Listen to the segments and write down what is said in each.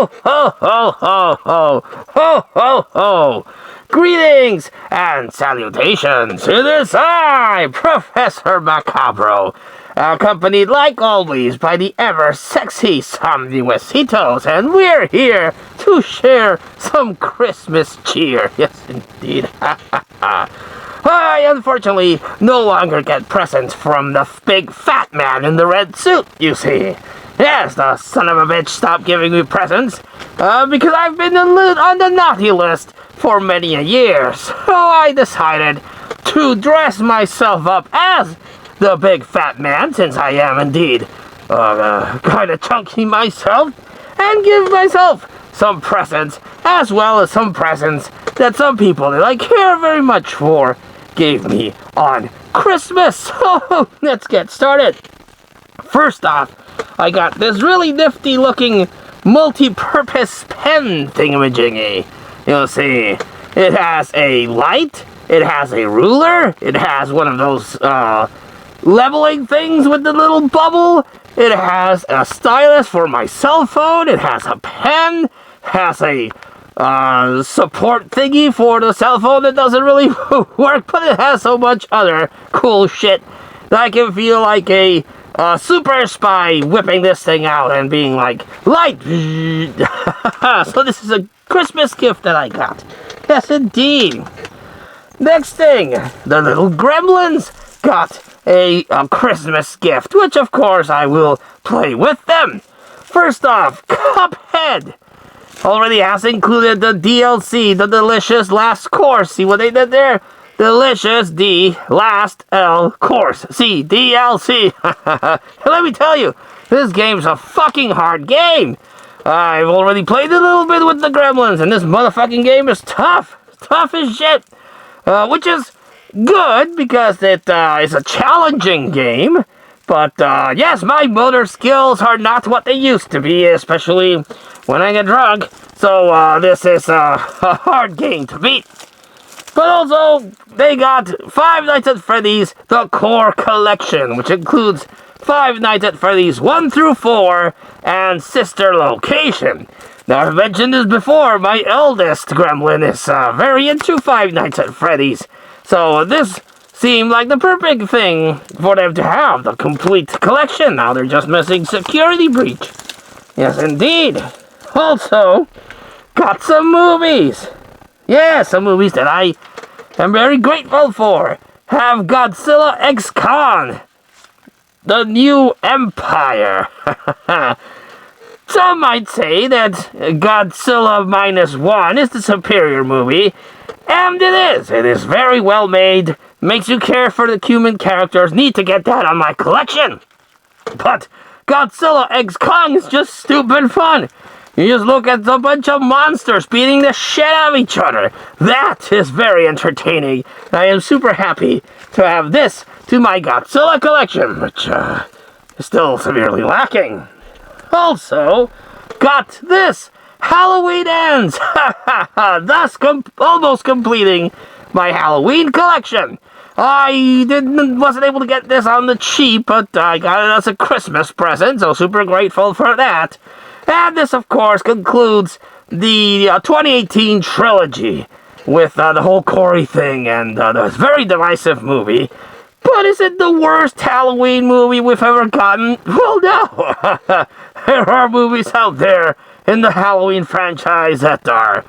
Ho, ho, ho, ho, ho, ho, ho, ho. Greetings and salutations. It is I, Professor Macabro, accompanied like always by the ever-sexy Somnuositos, and we're here to share some Christmas cheer. Yes, indeed. Ha, ha, ha. I, unfortunately, no longer get presents from the big fat man in the red suit, you see. Yes, the son of a bitch stopped giving me presents, because I've been on the naughty list for many a year. So I decided to dress myself up as the big fat man, since I am indeed kind of chunky myself, and give myself some presents, as well as some presents that some people that I care very much for gave me on Christmas. So let's get started. First off, I got this really nifty looking multi-purpose pen thingamajiggy. You'll see, it has a light, it has a ruler, it has one of those leveling things with the little bubble, it has a stylus for my cell phone, it has a pen, it has a support thingy for the cell phone that doesn't really work, but it has so much other cool shit that I can feel like a super spy whipping this thing out and being like, light! So this is a Christmas gift that I got. Yes, indeed. Next thing, the little gremlins got a Christmas gift, which of course I will play with them. First off, Cuphead already has included the DLC, the delicious last course. See what they did there? Delicious D last L course. C DLC. Let me tell you, this game's a fucking hard game. I've already played a little bit with the gremlins, and this motherfucking game is tough. Tough as shit. Which is good because it is a challenging game. But yes, my motor skills are not what they used to be, especially when I get drunk. So this is a hard game to beat. But also, they got Five Nights at Freddy's The Core Collection, which includes Five Nights at Freddy's 1 through 4 and Sister Location. Now, I've mentioned this before, my eldest gremlin is very into Five Nights at Freddy's. So this seemed like the perfect thing for them to have, the complete collection. Now they're just missing Security Breach. Yes, indeed. Also, got some movies. Yeah, some movies that I am very grateful for. Have Godzilla X Kong, The New Empire. Some might say that Godzilla -1 is the superior movie, and it is. It is very well made, makes you care for the human characters. Need to get that on my collection. But Godzilla X Kong is just stupid fun. You just look at a bunch of monsters beating the shit out of each other. That is very entertaining. I am super happy to have this to my Godzilla collection, which is still severely lacking. Also, got this. Halloween Ends. Thus almost completing my Halloween collection. I wasn't able to get this on the cheap, but I got it as a Christmas present, so super grateful for that. And this, of course, concludes the 2018 trilogy with the whole Corey thing and this very divisive movie. But is it the worst Halloween movie we've ever gotten? Well, no. There are movies out there in the Halloween franchise that are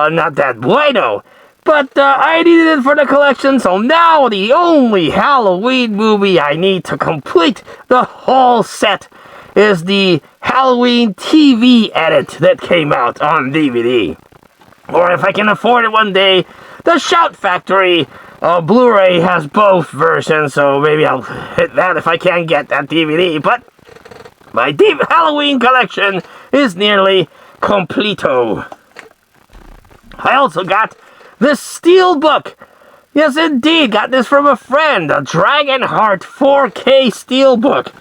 not that bueno. But I needed it for the collection, so now the only Halloween movie I need to complete the whole set is the Halloween TV edit that came out on DVD. Or if I can afford it one day, the Shout Factory Blu-ray has both versions, so maybe I'll hit that if I can get that DVD. But my deep Halloween collection is nearly completo. I also got this Steelbook. Yes, indeed, got this from a friend, a Dragonheart 4K Steelbook.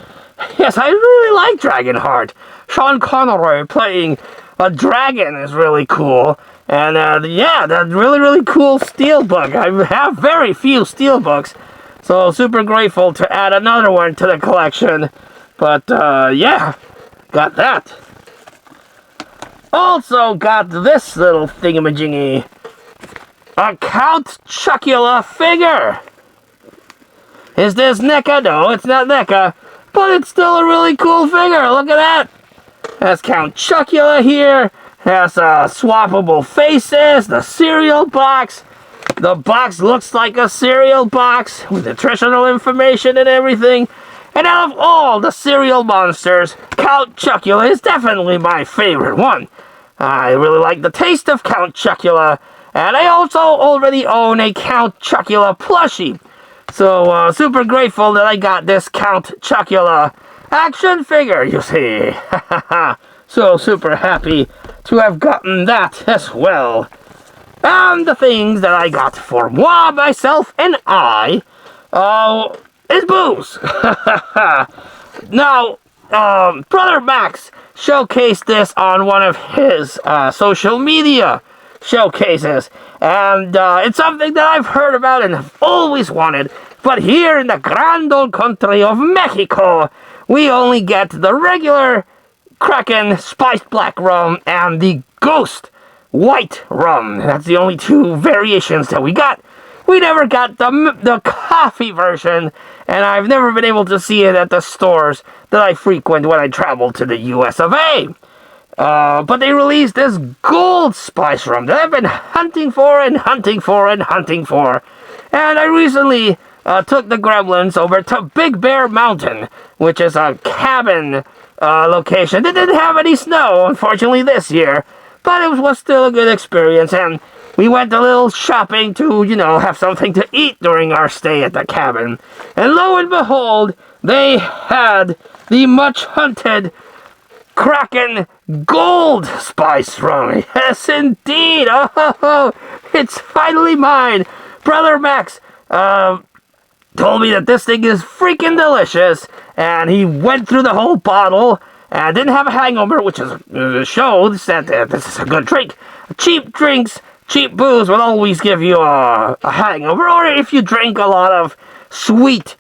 Yes, I really like Dragonheart. Sean Connery playing a dragon is really cool. And yeah, that really cool Steelbook. I have very few Steelbooks, so super grateful to add another one to the collection. But yeah, got that. Also got this little thingamajiggy. A Count Chocula figure. Is this NECA? No, it's not NECA. But it's still a really cool figure. Look at that. Has Count Chocula here. Has swappable faces. The cereal box. The box looks like a cereal box with nutritional information and everything. And out of all the cereal monsters, Count Chocula is definitely my favorite one. I really like the taste of Count Chocula. And I also already own a Count Chocula plushie. So, super grateful that I got this Count Chocula action figure, you see. So, super happy to have gotten that as well. And the things that I got for moi, myself, and I, is booze. Now, Brother Max showcased this on one of his social media showcases, and it's something that I've heard about and have always wanted, but here in the grand old country of Mexico, we only get the regular Kraken spiced black rum and the Ghost white rum. That's the only two variations that we got. We never got the coffee version, and I've never been able to see it at the stores that I frequent when I travel to the US of A. But they released this gold spice rum that I've been hunting for and hunting for and hunting for. And I recently took the gremlins over to Big Bear Mountain, which is a cabin location. It didn't have any snow, unfortunately, this year. But it was still a good experience, and we went a little shopping to, have something to eat during our stay at the cabin. And lo and behold, they had the much-hunted Kraken Gold Spice rum. Yes, indeed. Oh, it's finally mine. Brother Max told me that this thing is freaking delicious, and he went through the whole bottle and didn't have a hangover, which shows that this is a good drink. Cheap drinks, cheap booze will always give you a hangover, or if you drink a lot of sweet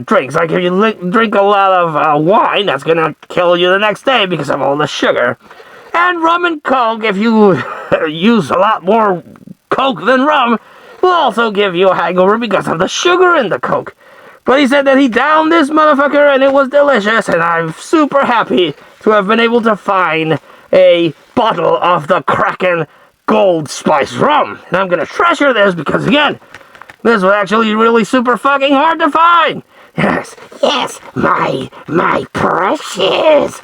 drinks. Like if you drink a lot of wine, that's going to kill you the next day because of all the sugar. And rum and coke, if you use a lot more coke than rum, will also give you a hangover because of the sugar in the coke. But he said that he downed this motherfucker and it was delicious, and I'm super happy to have been able to find a bottle of the Kraken Gold Spice rum. And I'm going to treasure this because, again, this was actually really super fucking hard to find. Yes, my precious.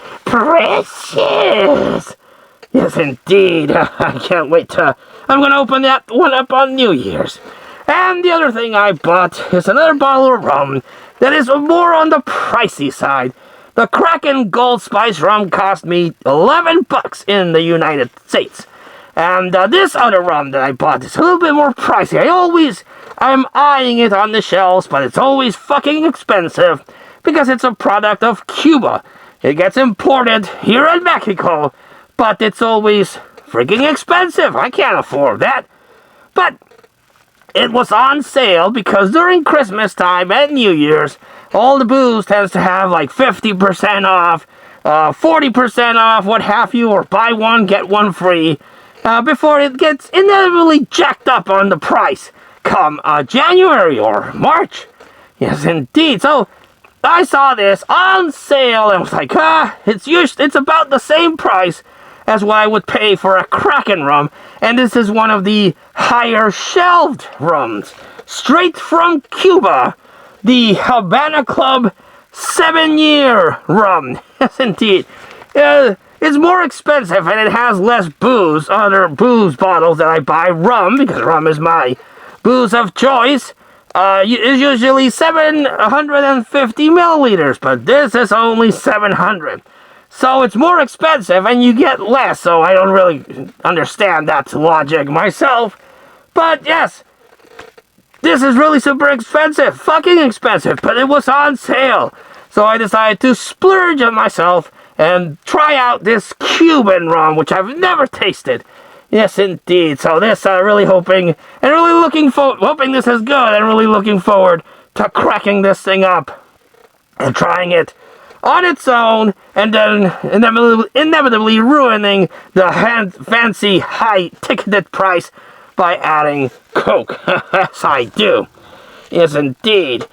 Yes, indeed. I can't wait to... I'm going to open that one up on New Year's. And the other thing I bought is another bottle of rum that is more on the pricey side. The Kraken Gold Spice rum cost me $11 in the United States. And this other rum that I bought is a little bit more pricey. I'm eyeing it on the shelves, but it's always fucking expensive because it's a product of Cuba. It gets imported here in Mexico, but it's always freaking expensive. I can't afford that. But it was on sale because during Christmas time and New Year's, all the booze tends to have like 50% off, 40% off, what have you, or buy one, get one free, before it gets inevitably jacked up on the price come January or March. Yes, indeed. So I saw this on sale and was like, it's about the same price as what I would pay for a Kraken rum, and this is one of the higher shelved rums, straight from Cuba, the Havana Club 7-year rum. Yes, indeed. It's more expensive and it has less booze. Other booze bottles that I buy rum, because rum is my booze of choice, is usually 750 milliliters, but this is only 700. So it's more expensive and you get less, so I don't really understand that logic myself. But yes, this is really super expensive, fucking expensive, but it was on sale. So I decided to splurge on myself and try out this Cuban rum, which I've never tasted. Yes, indeed. So this, really hoping and really hoping this is good, and really looking forward to cracking this thing up and trying it on its own, and then inevitably ruining the fancy high-ticketed price by adding Coke. Yes, I do. Yes, indeed.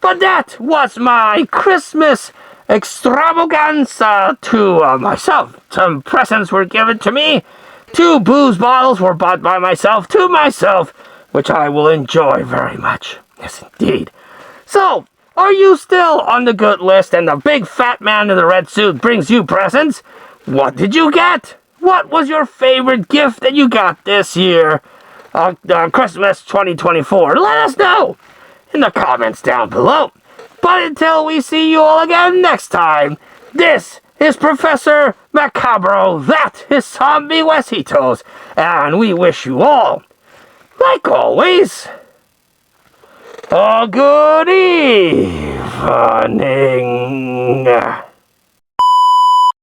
But that was my Christmas extravaganza to myself. Some presents were given to me. 2 booze bottles were bought by myself to myself, which I will enjoy very much. Yes, indeed. So, are you still on the good list and the big fat man in the red suit brings you presents? What did you get? What was your favorite gift that you got this year? Christmas 2024. Let us know in the comments down below. But until we see you all again next time, this is Professor Macabro, that is Zombie Huesitos, and we wish you all, like always, a good evening.